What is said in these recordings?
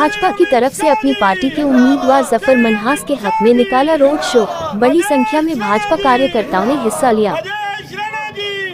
भाजपा की तरफ से अपनी पार्टी के उम्मीदवार जफर मनहास के हक में निकाला रोड शो। बड़ी संख्या में भाजपा कार्यकर्ताओं ने हिस्सा लिया।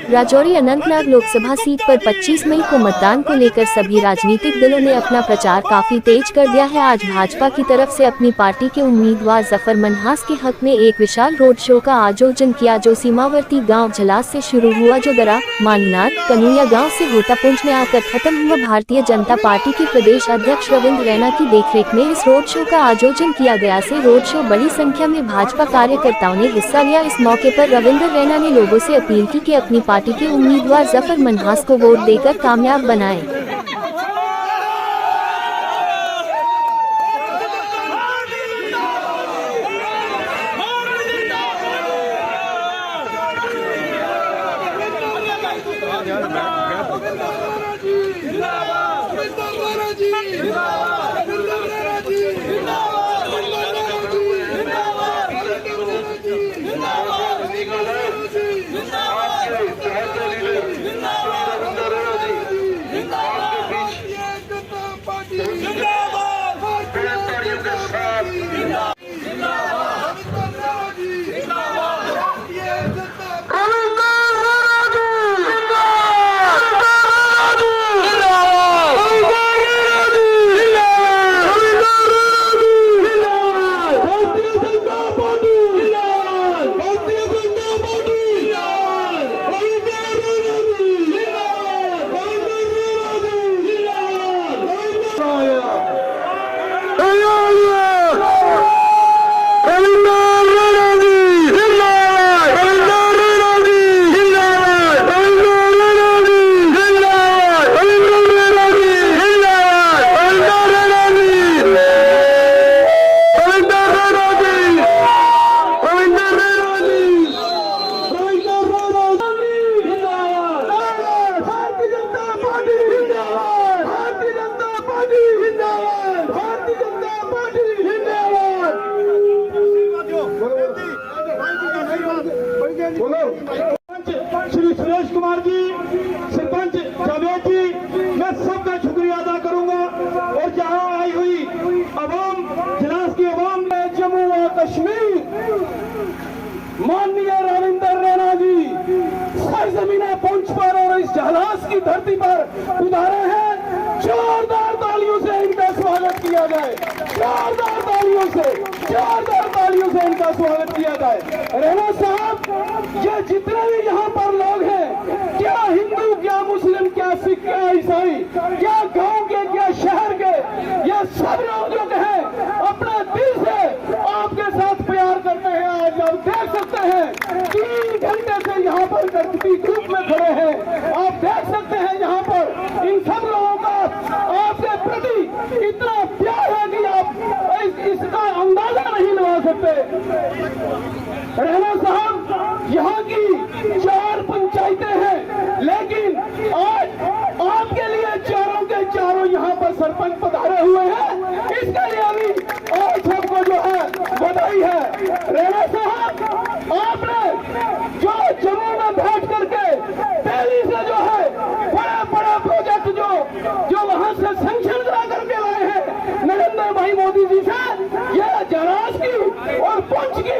राजौरी अनंतनाग लोकसभा सीट पर 25 मई को मतदान को लेकर सभी राजनीतिक दलों ने अपना प्रचार काफी तेज कर दिया है। आज भाजपा की तरफ से अपनी पार्टी के उम्मीदवार जफर मनहास के हक में एक विशाल रोड शो का आयोजन किया, जो सीमावर्ती गांव झलास से शुरू हुआ, जो दरा माननाथ कनुया गांव से होता पुंछ में आकर खत्म हुआ। भारतीय जनता पार्टी के प्रदेश अध्यक्ष रविंद्र रैना की देखरेख में इस रोड शो का आयोजन किया गया। से रोड शो बड़ी संख्या में भाजपा कार्यकर्ताओं ने हिस्सा लिया। इस मौके पर रविंद्र रैना ने लोगों से अपील की कि अपनी पार्टी के उम्मीदवार जफर मनहास को वोट देकर कामयाब बनाएं। श्री सुरेश कुमार जी, सरपंच जावेद जी, मैं सबका शुक्रिया अदा करूंगा। और जहां आई हुई अवाम, झलास की अवाम में जम्मू और कश्मीर, माननीय रविंद्र रैना जी सरजमीन पुंछ पर और इस झलास की धरती पर उतारे हैं। जोरदार तालियों से इनका स्वागत किया जाए, जोरदार तालियों से इनका स्वागत किया जाए। रैना साहब, ये जितने भी यहाँ पर लोग हैं, क्या हिंदू, क्या मुस्लिम, क्या सिख, क्या ईसाई, क्या गांव के, क्या शहर के, ये सब लोग जो हैं अपने दिल से आपके साथ प्यार करते हैं। आज आप देख सकते हैं 3 घंटे से यहाँ पर गणपति ग्रुप में खड़े हैं। आप देख सकते हैं यहाँ पर इन सब लोगों का आपके प्रति इतना प्यार है कि आप इसका अंदाजा नहीं लगा सकते। रैना साहब, यहाँ की 4 पंचायतें हैं, लेकिन आज आपके लिए चारों के चारों यहाँ पर सरपंच पधारे हुए हैं। इसके लिए भी और सबको जो है बधाई है। रैना साहब, आपने जो जम्मू में बैठ करके दिल्ली से जो है बड़े बड़े प्रोजेक्ट जो वहां से सैंक्शन करा करके लाए हैं नरेंद्र भाई मोदी जी से, ये झलास की और पुंछ की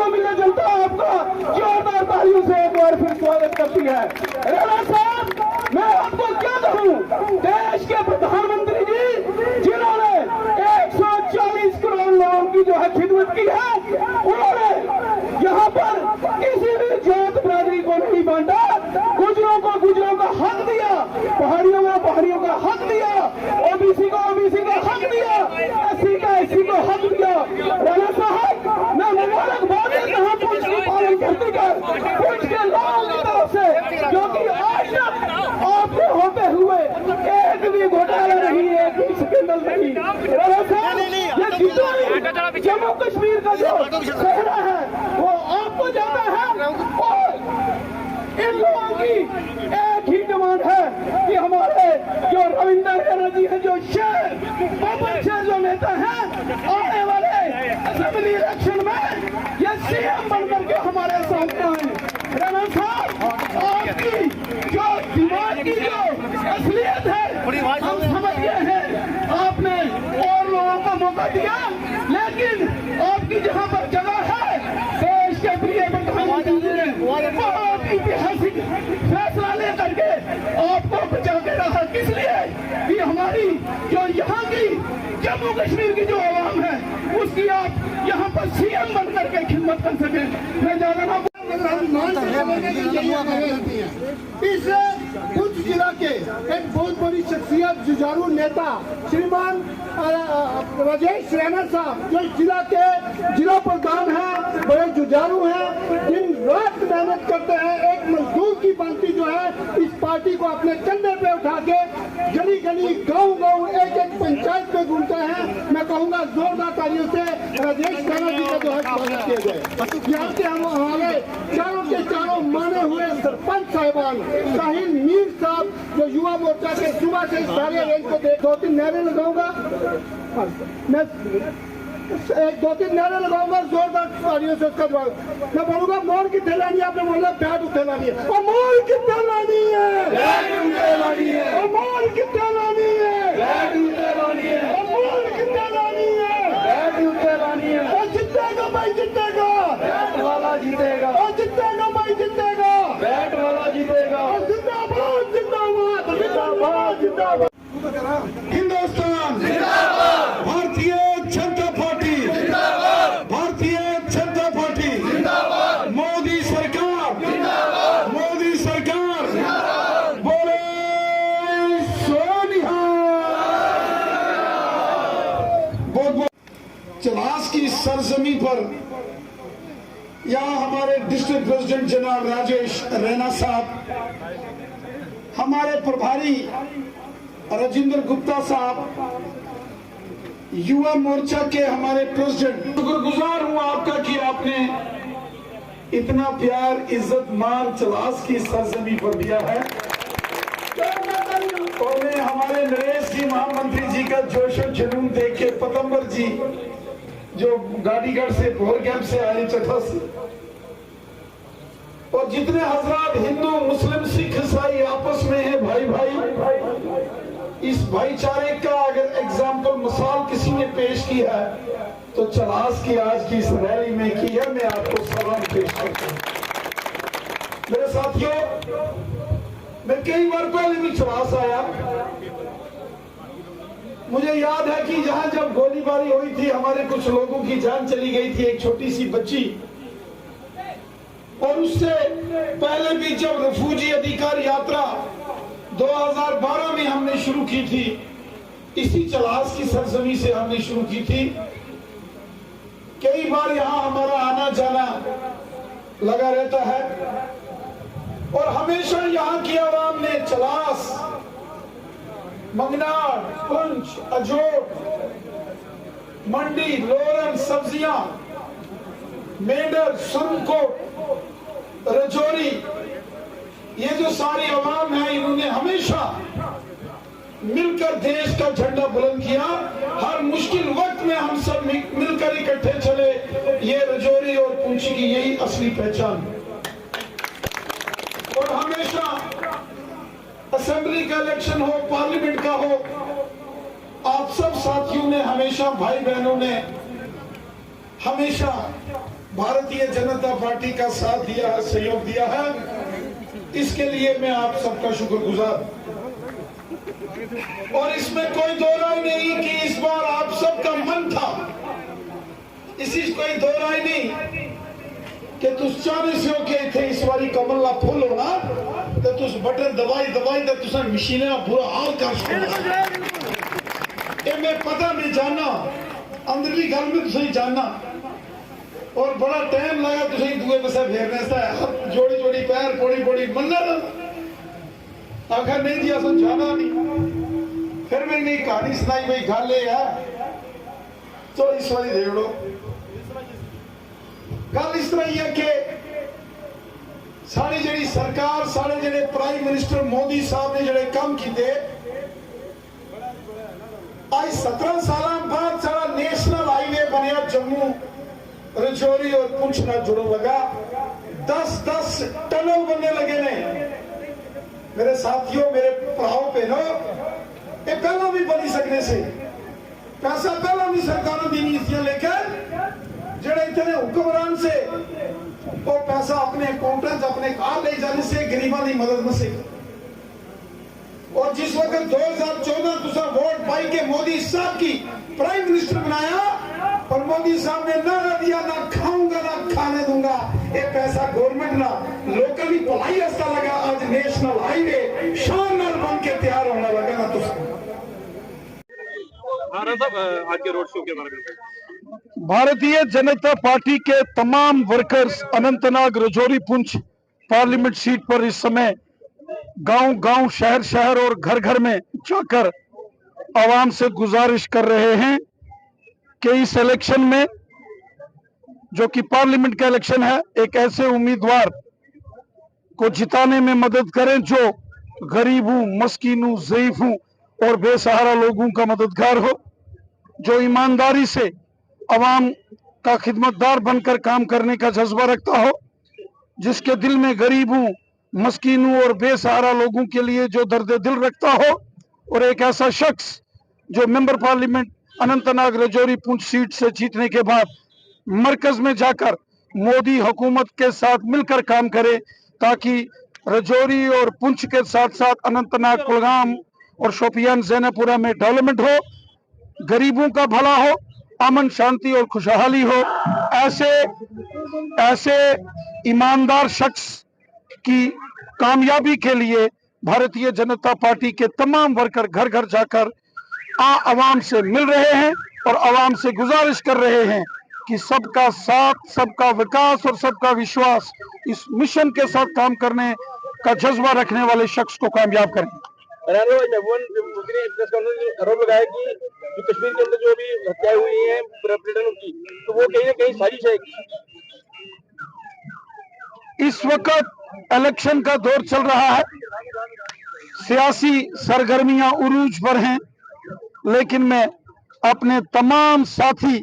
मिलने जनता आपका जोरदार तालियों से एक बार फिर स्वागत करती है। रैना साहब, मैं आपको क्या कहूँ, देश के प्रधानमंत्री जी जिन्होंने 140 करोड़ लोगों की जो है खिदमत की है, उन्होंने यहाँ पर किसी भी जात बिरादरी को नहीं बांटा। गुजरों को गुजरों का हक दिया, पहाड़ियों को पहाड़ियों का हक दिया, ओबीसी को ओबीसी का हक दिया, एससी का एससी को हक दिया। रैना साहब, मैं मुबारकबाद देता हूँ पुंछ की पालन करती कर पुंछ के लोगों की तरफ से, क्योंकि आज तक आपके होते हुए एक भी घोटाला नहीं, एक भी स्कैंडल नहीं। रैना साहब, ये जितना भी जम्मू कश्मीर का जो सहरा है वो आपको जाता है, और इन लोगों की एक ही डिमांड है कि हमारे जो रविंद्र रैना जी हैं, जो शहर पवन से जो नेता हैं, आने वाले असेंबली इलेक्शन में ये सीएम बनकर के हमारे सामने आए। रैना साहब, आपकी जो दिमाग की जो असलियत है हम समझ गए हैं। आप मौका दिया, लेकिन आपकी जहां पर जगह है, देश के प्रिय प्रधानमंत्री जी ने बहुत ऐतिहासिक फैसला लेकर के आपको बचा के रखा। किस लिए कि हमारी जो यहाँ की जम्मू कश्मीर की जो आवाम है, उसकी आप यहाँ पर सीएम बन करके खिदमत कर सके। मैं ज्यादा इस उच्च जिला के एक बहुत बड़ी शख्सियत, जुझारू नेता श्रीमान राजेश रैना साहब, जो जिला के जिला प्रधान हैं, बड़े जुझारू हैं, दिन रात मेहनत करते हैं। एक मजदूर की बांति जो है इस पार्टी को अपने कंधे पे उठा के गली गली, गांव गांव, एक एक पंचायत में घूमते हैं। मैं कहूँगा जोरदार तालियों से राजेश रैना जी का जो है स्वागत किया जाए। यहाँ के हम हमारे चारों के चारों माने हुए सरपंच साहिबान, शाहीन मीर साहब, जो युवा मोर्चा के सुबह से सारे रेंज को 2-3 नारे लगाऊंगा, मैं 1-2-3 नारे लगाऊंगा जोरदार तालियों से उसका जवाब। मैं बोलूंगा मोर की थैलानी, आपने बोला बैट उठेलानी है, और मोर की थैलानी है, और मोर की थैलानी है, और मोर की थैलानी है, और जीतेगा भाई जीतेगा, बैट वाला जीतेगा, और जीतेगा भाई जीतेगा, बैट वाला जीतेगा, और जिंदाबाद जिंदाबाद जिंदाबाद जिंदाबाद। हिंदुस्तान जिंदाबाद, भारतीय जनता पार्टी जिंदाबाद, भारतीय जनता पार्टी जिंदाबाद, मोदी सरकार जिंदाबाद, मोदी सरकार जिंदाबाद, बोले सोनिया। चलास की सरजमी पर यहाँ हमारे डिस्ट्रिक्ट प्रेसिडेंट जनाब राजेश रैना साहब, हमारे प्रभारी राजेंद्र गुप्ता साहब, युवा मोर्चा के हमारे प्रेसिडेंट, शुक्रगुजार हूं आपका कि आपने इतना प्यार, इज्जत मान चलास की सरजमी पर दिया है। और मैं हमारे नरेश जी महामंत्री जी का जोश और जुनून देख के, पतंबर जी जो गाड़ीगढ़ से भोर कैंप से आए चट्टा से, और जितने हजरात हिंदू मुस्लिम सिख ईसाई आपस में है भाई भाई, इस भाईचारे का अगर एग्जाम्पल मिसाल किसी ने पेश की है तो चलास की आज की इस रैली में की है। मैं आपको सलाम पेश करता हूं। मेरे साथियों, मैं कई बार पहले भी चलास आया, मुझे याद है कि जहां जब गोलीबारी हुई थी, हमारे कुछ लोगों की जान चली गई थी, एक छोटी सी बच्ची, और उससे पहले भी जब रिफ्यूजी अधिकार यात्रा 2012 में हमने शुरू की थी, इसी चलास की सरजमी से हमने शुरू की थी। कई बार यहाँ हमारा आना जाना लगा रहता है, और हमेशा यहाँ की आवाम ने चलास, मंगनार, पुंछ, अजोट, मंडी, लोरन, सब्जियां, मेंढर, सुरनकोट, रजौरी, ये जो सारी आवाम है, इन्होंने हमेशा मिलकर देश का झंडा बुलंद किया। हर मुश्किल वक्त में हम सब मिलकर इकट्ठे चले। ये रजौरी और पुंछ की यही असली पहचान। और हमेशा असेंबली का इलेक्शन हो, पार्लियामेंट का हो, आप सब साथियों ने हमेशा, भाई बहनों ने हमेशा भारतीय जनता पार्टी का साथ दिया है, सहयोग दिया है। इसके लिए मैं आप सबका शुक्रगुजार। और इसमें कोई दो राय नहीं कि इस बार आप सबका मन था, इसी कोई दो राय नहीं कि तुस चाहने से हो के थे इस बारी कमल ला फुल होना, तो तुस बटन दबाई दबाई तो तुस मशीनें बुरा हाल कर ये मैं पता नहीं जाना, अंदरली गल में तुम जानना, और बड़ा टाइम लगा तुझे दुए बसा फेरने से, जोड़ी जोड़ी पैर पोड़ी पोड़ी मन्ना आखिर नहीं जी असं जाना नहीं। फिर मैंने कहानी सुनाई, भाई गल है तो इस वाली देख लो। गल इस तरह ही है कि सारी जी सरकार, सारे जेडे प्राइम मिनिस्टर मोदी साहब ने जेडे काम किए, आज 17 साल बाद सारा नेशनल हाईवे बनया, जम्मू रजौरी और पुंछ ना जुड़ो लगा, 10-10 टनल बनने लगे ने। मेरे साथियों, मेरे भराओ बहनों, ये पहला भी बनी सकने से, पैसा पहला भी सरकारों की नीतियां लेकर जेड़े इतने हुक्मरान से वो पैसा अपने अकाउंट अपने कार ले जाने से गरीबों की मदद न से। और जिस वक्त 2014 तुसा वोट पाई के मोदी साहब की प्राइम मिनिस्टर बनाया, पर मोदी साहब ने नारा दिया ना खाऊंगा ना खाने दूंगा। ये पैसा गवर्नमेंट ना लोकल की भलाई रास्ता लगा, आज नेशनल हाईवे शान नाल बन के तैयार होने लगा ना। तुसा आज के रोड शो के बारे में भारतीय जनता पार्टी के तमाम workers Anantnag, Rajouri, Poonch parliament seat पर इस समय गांव-गांव, शहर-शहर और घर-घर में जाकर आवाम से गुजारिश कर रहे हैं कि इस इलेक्शन में, जो कि पार्लियामेंट का इलेक्शन है, एक ऐसे उम्मीदवार को जिताने में मदद करें जो गरीबों, मस्कीनों, ज़ईफों और बेसहारा लोगों का मददगार हो, जो ईमानदारी से आवाम का खिदमतदार बनकर काम करने का जज्बा रखता हो, जिसके दिल में गरीबों, मस्कीनों और बेसहारा लोगों के लिए जो दर्द दिल रखता हो, और एक ऐसा शख्स जो member parliament Anantnag, Rajouri, Poonch seat से जीतने के बाद मरकज में जाकर मोदी हुकूमत के साथ मिलकर काम करे, ताकि राजौरी और पुंछ के साथ साथ अनंतनाग, कुलगाम और शोपियान, ज़ैनपुरा में डेवलपमेंट हो, गरीबों का भला हो, अमन शांति और खुशहाली हो। ऐसे ईमानदार शख्स की कामयाबी के लिए भारतीय जनता पार्टी के तमाम वर्कर घर घर जाकर आवाम से मिल रहे हैं और आवाम से गुजारिश कर रहे हैं कि सबका साथ, सबका विकास और सबका विश्वास, इस मिशन के साथ काम करने का जज्बा रखने वाले शख्स को कामयाब करें। आरोप लगाया कि जो कश्मीर के अंदर जो भी हत्याएं हुई हैं पर्यटकों की, तो वो कहीं ना कहीं साजिश है। इस वक्त इलेक्शन का दौर चल रहा है, सियासी सरगर्मियां उरूज पर हैं, लेकिन मैं अपने तमाम साथी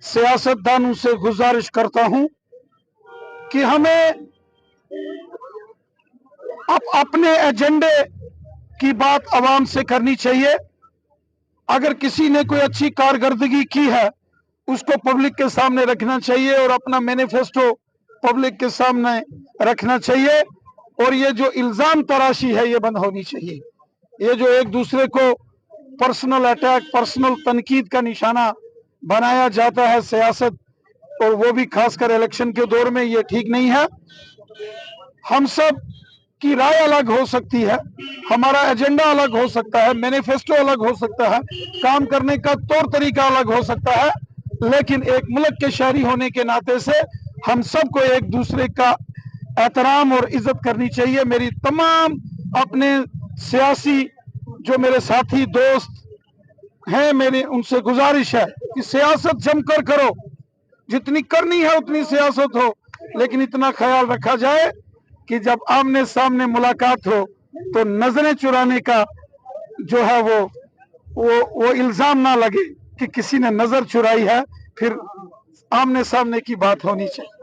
सियासतदानों से गुजारिश करता हूं कि हमें अपने एजेंडे की बात आवाम से करनी चाहिए। अगर किसी ने कोई अच्छी कारकर्दगी की है, उसको पब्लिक के सामने रखना चाहिए और अपना मैनिफेस्टो पब्लिक के सामने रखना चाहिए। और ये जो इल्जाम तराशी है, ये बंद होनी चाहिए। ये जो एक दूसरे को पर्सनल अटैक, पर्सनल तनकीद का निशाना बनाया जाता है सियासत, और वो भी खासकर इलेक्शन के दौर में, ये ठीक नहीं है। हम सब की राय अलग हो सकती है, हमारा एजेंडा अलग हो सकता है, मैनिफेस्टो अलग हो सकता है, काम करने का तौर तरीका अलग हो सकता है, लेकिन एक मुल्क के शहरी होने के नाते से हम सबको एक दूसरे का एहतराम और इज्जत करनी चाहिए। मेरी तमाम अपने सियासी जो मेरे साथी दोस्त हैं, मेरी उनसे गुजारिश है कि सियासत जमकर करो, जितनी करनी है उतनी सियासत हो, लेकिन इतना ख्याल रखा जाए कि जब आमने सामने मुलाकात हो तो नजरें चुराने का जो है वो इल्जाम ना लगे कि किसी ने नजर चुराई है, फिर आमने सामने की बात होनी चाहिए।